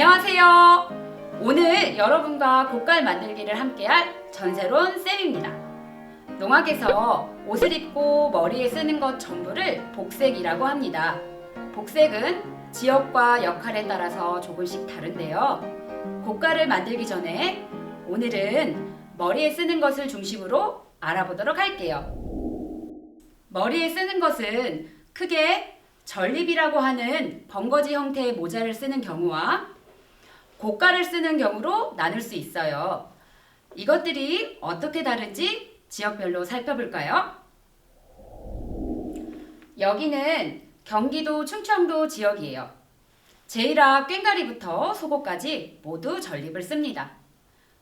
안녕하세요. 오늘 여러분과 곡갈 만들기를 함께할 전세론 쌤입니다. 농악에서 옷을 입고 머리에 쓰는 것 전부를 복색이라고 합니다. 복색은 지역과 역할에 따라서 조금씩 다른데요. 곡갈을 만들기 전에 오늘은 머리에 쓰는 것을 중심으로 알아보도록 할게요. 머리에 쓰는 것은 크게 전립이라고 하는 번거지 형태의 모자를 쓰는 경우와 고가를 쓰는 경우로 나눌 수 있어요. 이것들이 어떻게 다른지 지역별로 살펴볼까요? 여기는 경기도 충청도 지역이에요. 제일악 꽹가리부터 소고까지 모두 전립을 씁니다.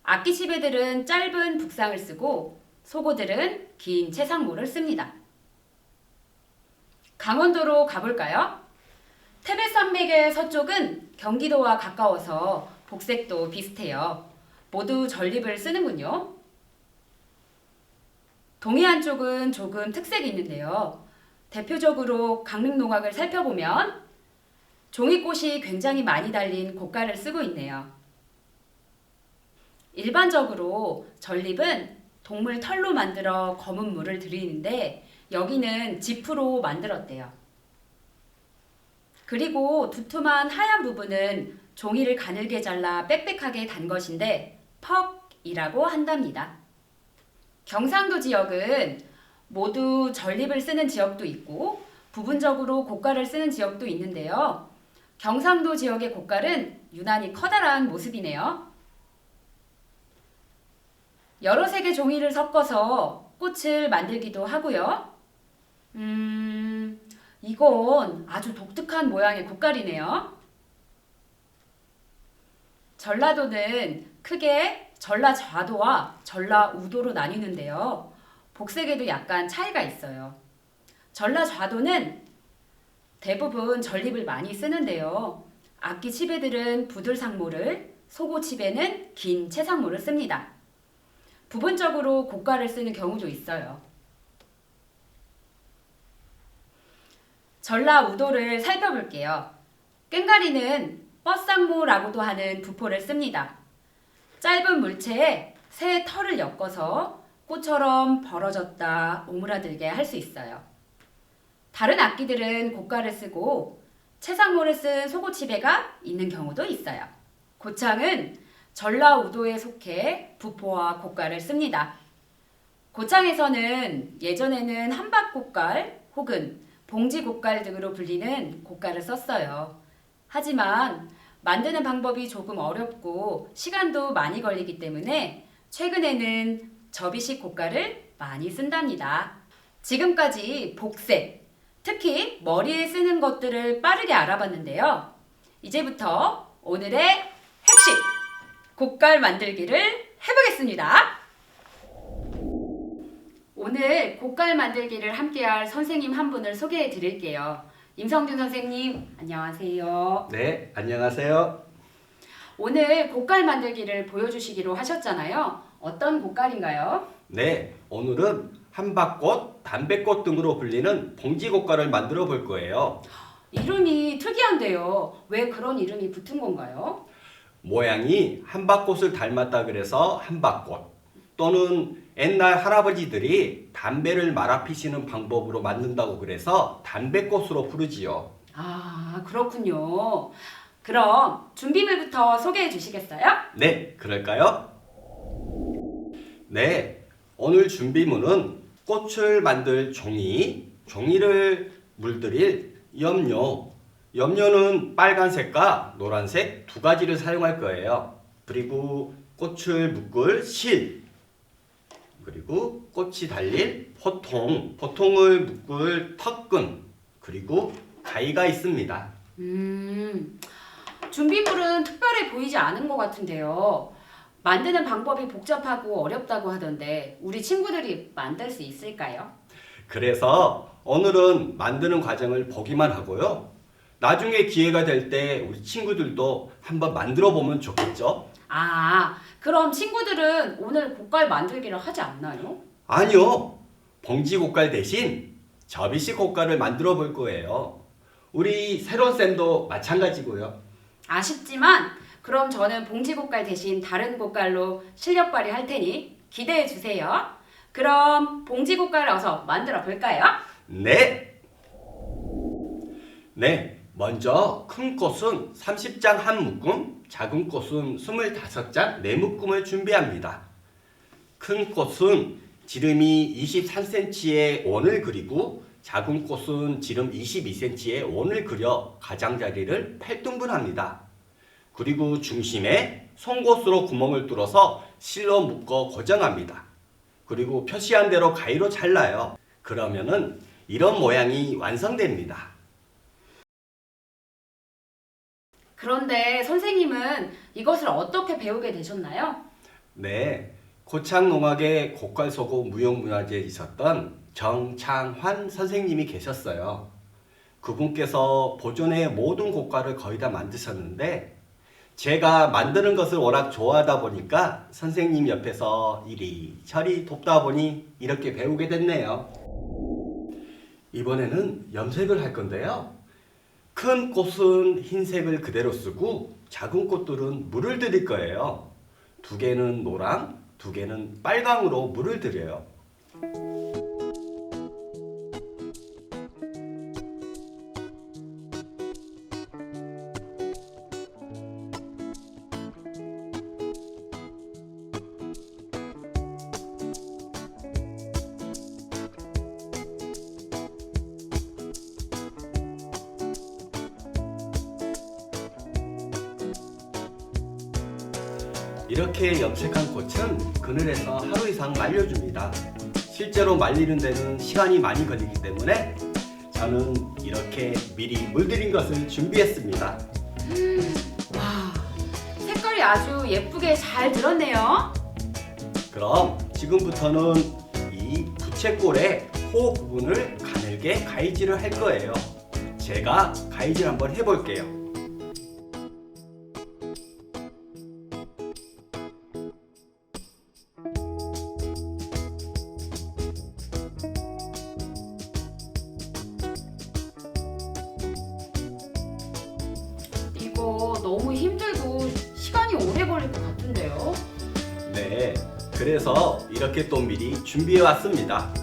악기치배들은 짧은 북상을 쓰고 소고들은 긴 채상모를 씁니다. 강원도로 가볼까요? 태백산맥의 서쪽은 경기도와 가까워서 복색도 비슷해요. 모두 전립을 쓰는군요. 동해안 쪽은 조금 특색이 있는데요. 대표적으로 강릉농악을 살펴보면 종이꽃이 굉장히 많이 달린 고가를 쓰고 있네요. 일반적으로 전립은 동물 털로 만들어 검은 물을 들이는데 여기는 지프로 만들었대요. 그리고 두툼한 하얀 부분은 종이를 가늘게 잘라 빽빽하게 단 것인데 퍽이라고 한답니다. 경상도 지역은 모두 전립을 쓰는 지역도 있고 부분적으로 고가를 쓰는 지역도 있는데요. 경상도 지역의 고가는 유난히 커다란 모습이네요. 여러 색의 종이를 섞어서 꽃을 만들기도 하고요. 이건 아주 독특한 모양의 곶갈이네요. 전라도는 크게 전라좌도와 전라우도로 나뉘는데요. 복색에도 약간 차이가 있어요. 전라좌도는 대부분 전립을 많이 쓰는데요. 악기 치배들은 부들상모를, 소고 치배는 긴 채상모를 씁니다. 부분적으로 고가를 쓰는 경우도 있어요. 전라우도를 살펴볼게요. 꽹가리는 뻗상모라고도 하는 부포를 씁니다. 짧은 물체에 새 털을 엮어서 꽃처럼 벌어졌다 오므라들게 할 수 있어요. 다른 악기들은 고가를 쓰고 채상모를 쓴 소고치배가 있는 경우도 있어요. 고창은 전라우도에 속해 부포와 고가를 씁니다. 고창에서는 예전에는 한박고깔 혹은 봉지고깔 등으로 불리는 고깔을 썼어요. 하지만 만드는 방법이 조금 어렵고 시간도 많이 걸리기 때문에 최근에는 접이식 고깔을 많이 쓴답니다. 지금까지 복색, 특히 머리에 쓰는 것들을 빠르게 알아봤는데요. 이제부터 오늘의 핵심, 고깔 만들기를 해보겠습니다. 오늘 고깔 만들기를 함께할 선생님 한 분을 소개해 드릴게요. 임성준 선생님, 안녕하세요. 네, 안녕하세요. 오늘 고깔 만들기를 보여주시기로 하셨잖아요. 어떤 고깔인가요? 네, 오늘은 한박꽃, 담배꽃 등으로 불리는 봉지고깔을 만들어 볼 거예요. 이름이 특이한데요. 왜 그런 이름이 붙은 건가요? 모양이 한박꽃을 닮았다 그래서 한박꽃, 또는 옛날 할아버지들이 담배를 말아 피시는 방법으로 만든다고 그래서 담배꽃으로 부르지요. 아, 그렇군요. 그럼 준비물부터 소개해 주시겠어요? 네, 그럴까요? 네, 오늘 준비물은 꽃을 만들 종이를 물들일 염료는 빨간색과 노란색 두 가지를 사용할 거예요. 그리고 꽃을 묶을 실, 그리고 꽃이 달릴 포통을 묶을 턱끈, 그리고 가위가 있습니다. 준비물은 특별해 보이지 않은 것 같은데요. 만드는 방법이 복잡하고 어렵다고 하던데 우리 친구들이 만들 수 있을까요? 그래서 오늘은 만드는 과정을 보기만 하고요. 나중에 기회가 될 때 우리 친구들도 한번 만들어 보면 좋겠죠? 아, 그럼 친구들은 오늘 고깔 만들기를 하지 않나요? 아니요. 봉지고깔 대신 접이식 고깔을 만들어 볼 거예요. 우리 새로운 쌤도 마찬가지고요. 아쉽지만 그럼 저는 봉지꽃갈 대신 다른 꽃갈로 실력 발휘할 테니 기대해 주세요. 그럼 봉지꽃갈 어서 만들어 볼까요? 네. 네. 먼저 큰 꽃은 30장 한 묶음, 작은 꽃은 25장 네 묶음을 준비합니다. 큰 꽃은 지름이 23cm의 원을 그리고 작은 꽃은 지름 22cm의 원을 그려 가장자리를 8등분합니다. 그리고 중심에 송곳으로 구멍을 뚫어서 실로 묶어 고정합니다. 그리고 표시한 대로 가위로 잘라요. 그러면은 이런 모양이 완성됩니다. 그런데 선생님은 이것을 어떻게 배우게 되셨나요? 네, 고창농학의 고깔소고 무형문화재에 있었던 정창환 선생님이 계셨어요. 그분께서 보존의 모든 고깔을 거의 다 만드셨는데 제가 만드는 것을 워낙 좋아하다 보니까 선생님 옆에서 이리저리 돕다 보니 이렇게 배우게 됐네요. 이번에는 염색을 할 건데요. 큰 꽃은 흰색을 그대로 쓰고 작은 꽃들은 물을 들일 거예요. 두 개는 노랑, 두 개는 빨강으로 물을 들여요. 이렇게 염색한 꽃은 그늘에서 하루 이상 말려줍니다. 실제로 말리는 데는 시간이 많이 걸리기 때문에 저는 이렇게 미리 물들인 것을 준비했습니다. 와, 색깔이 아주 예쁘게 잘 들었네요. 그럼 지금부터는 이 부채꼴의 호 부분을 가늘게 가위질을 할 거예요. 제가 가위질 한번 해볼게요. 이거 너무 힘들고 시간이 오래 걸릴 것 같은데요. 네, 그래서 이렇게 또 미리 준비해 왔습니다.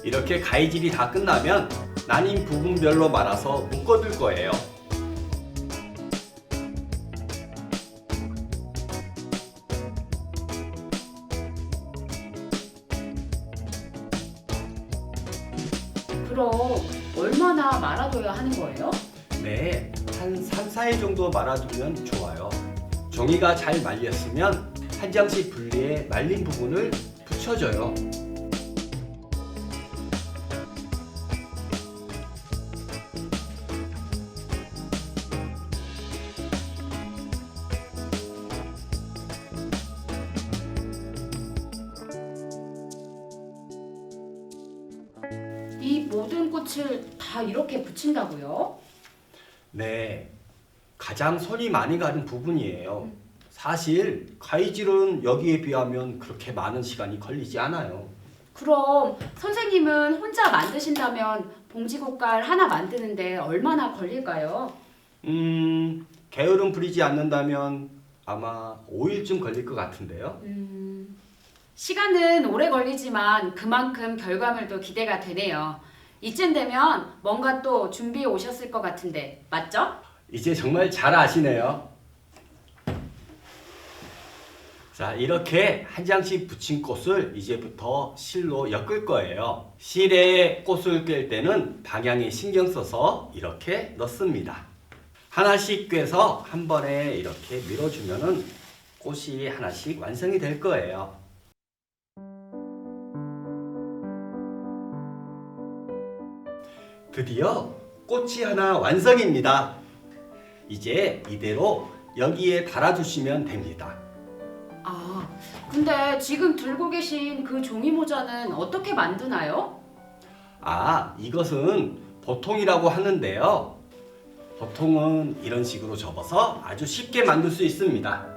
이렇게 가위질이 다 끝나면 나뉜 부분별로 말아서 묶어둘 거예요. 그럼 얼마나 말아둬야 하는 거예요? 네, 한 3, 4일 정도 말아두면 좋아요. 종이가 잘 말렸으면 한 장씩 분리해 말린 부분을 붙여줘요. 이 모든 꽃을 다 이렇게 붙인다고요? 네, 가장 손이 많이 가는 부분이에요. 사실 가위질은 여기에 비하면 그렇게 많은 시간이 걸리지 않아요. 그럼 선생님은 혼자 만드신다면 봉지꽃갈 하나 만드는데 얼마나 걸릴까요? 게으름 부리지 않는다면 아마 5일쯤 걸릴 것 같은데요. 시간은 오래 걸리지만 그만큼 결과물도 기대가 되네요. 이쯤 되면 뭔가 또 준비해 오셨을 것 같은데 맞죠? 이제 정말 잘 아시네요. 자, 이렇게 한 장씩 붙인 꽃을 이제부터 실로 엮을 거예요. 실에 꽃을 꿰 때는 방향에 신경 써서 이렇게 넣습니다. 하나씩 꿰서 한 번에 이렇게 밀어주면은 꽃이 하나씩 완성이 될 거예요. 드디어 꽃이 하나 완성입니다. 이제 이대로 여기에 달아주시면 됩니다. 아, 근데 지금 들고 계신 그 종이 모자는 어떻게 만드나요? 아, 이것은 보통이라고 하는데요. 보통은 이런 식으로 접어서 아주 쉽게 만들 수 있습니다.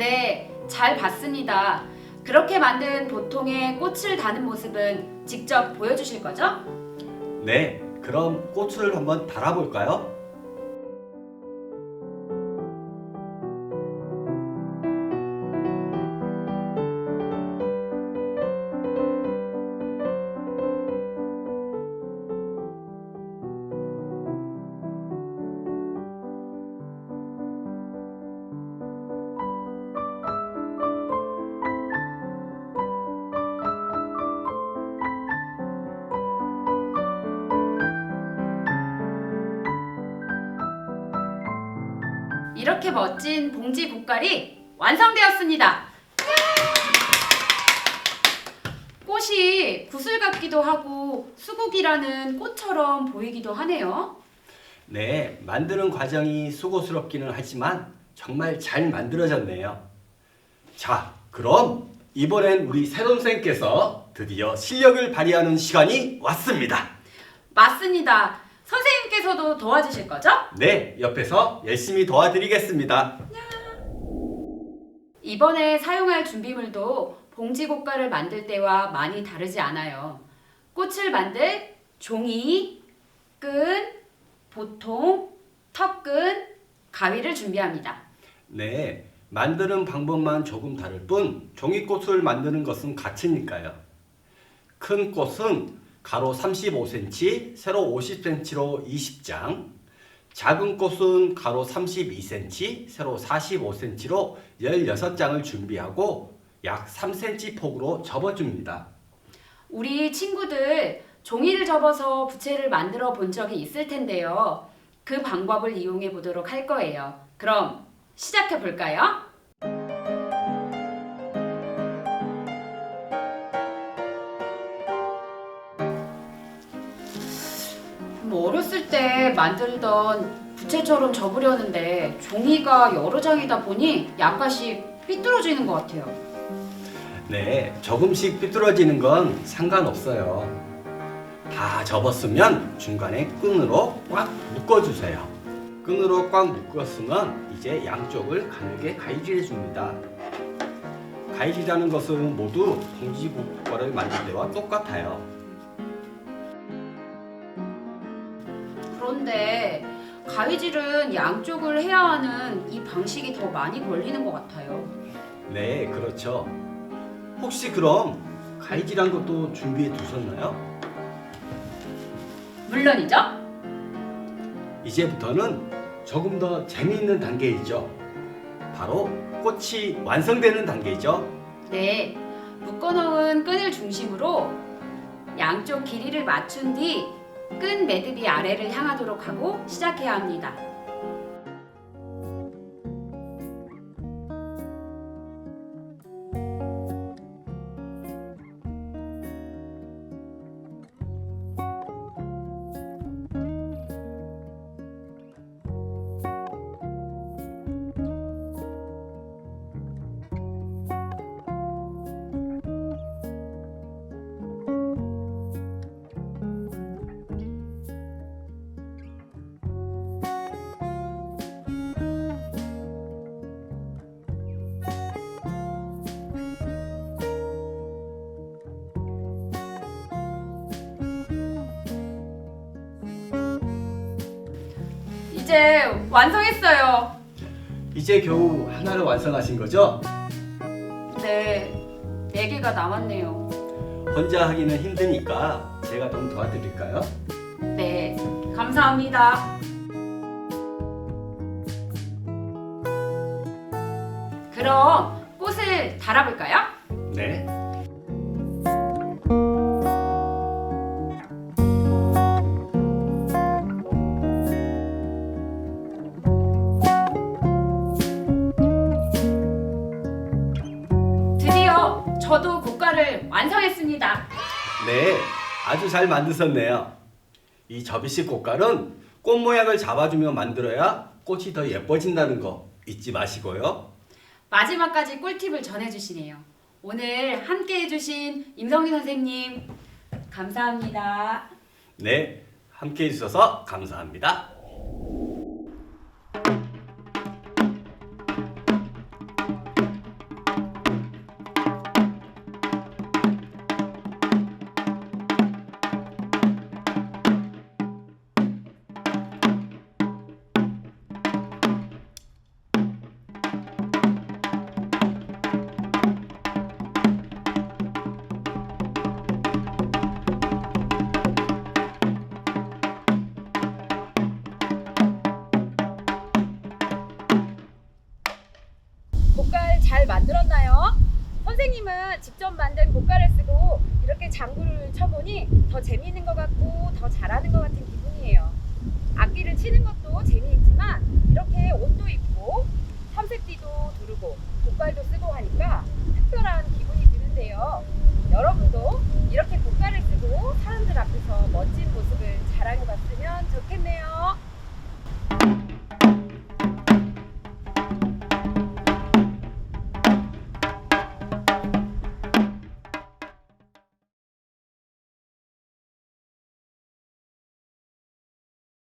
네, 잘 봤습니다. 그렇게 만든 보통의 꽃을 다는 모습은 직접 보여주실 거죠? 네, 그럼 꽃을 한번 달아볼까요? 이렇게 멋진 봉지 꽃갈이 완성되었습니다. 꽃이 구슬 같기도 하고 수국이라는 꽃처럼 보이기도 하네요. 네, 만드는 과정이 수고스럽기는 하지만 정말 잘 만들어졌네요. 자, 그럼 이번엔 우리 새돈쌤께서 드디어 실력을 발휘하는 시간이 왔습니다. 맞습니다. 선생님께서도 도와주실 거죠? 네, 옆에서 열심히 도와드리겠습니다. 이번에 사용할 준비물도 봉지 꽃갈을 만들 때와 많이 다르지 않아요. 꽃을 만들 종이, 끈, 보통, 턱끈, 가위를 준비합니다. 네, 만드는 방법만 조금 다를 뿐 종이꽃을 만드는 것은 같으니까요. 큰 꽃은 가로 35cm, 세로 50cm로 20장, 작은 꽃은 가로 32cm, 세로 45cm로 16장을 준비하고 약 3cm 폭으로 접어줍니다. 우리 친구들 종이를 접어서 부채를 만들어 본 적이 있을 텐데요. 그 방법을 이용해 보도록 할 거예요. 그럼 시작해 볼까요? 어렸을 때 만들던 부채처럼 접으려는데 종이가 여러 장이다 보니 약간씩 삐뚤어지는 것 같아요. 네, 조금씩 삐뚤어지는 건 상관없어요. 다 접었으면 중간에 끈으로 꽉 묶어주세요. 끈으로 꽉 묶었으면 이제 양쪽을 가늘게 가위질해 줍니다. 가위질하는 것은 모두 봉지꽃갈을 만들 때와 똑같아요. 그런데 가위질은 양쪽을 해야 하는 이 방식이 더 많이 걸리는 것 같아요. 네, 그렇죠. 혹시 그럼 가위질한 것도 준비해 두셨나요? 물론이죠. 이제부터는 조금 더 재미있는 단계이죠. 바로 꽃이 완성되는 단계죠. 네, 묶어놓은 끈을 중심으로 양쪽 길이를 맞춘 뒤 끈 매듭이 아래를 향하도록 하고 시작해야 합니다. 이제 완성했어요. 이제 겨우 하나를 완성하신 거죠? 네, 4개가 남았네요. 혼자 하기는 힘드니까 제가 좀 도와드릴까요? 네, 감사합니다. 그럼 꽃을 달아볼까요? 네. 드디어 저도 꽃갈을 완성했습니다. 네, 아주 잘 만드셨네요. 이 접이식 꽃갈은 꽃 모양을 잡아주며 만들어야 꽃이 더 예뻐진다는 거 잊지 마시고요. 마지막까지 꿀팁을 전해주시네요. 오늘 함께 해주신 임성희 선생님 감사합니다. 네, 함께 해주셔서 감사합니다. 만들었나요? 선생님은 직접 만든 고깔을 쓰고 이렇게 장구를 쳐보니 더 재미있는 것 같고 더 잘하는 것 같은 기분이에요. 악기를 치는 것도 재미있지만 이렇게 옷도 입고 삼색띠도 두르고 고깔도 쓰고 하니까 특별한 기분이 드는데요. 여러분도 이렇게 고깔을 쓰고 사람들 앞에서 멋진 모습을 자랑해 봤으면 좋겠네요.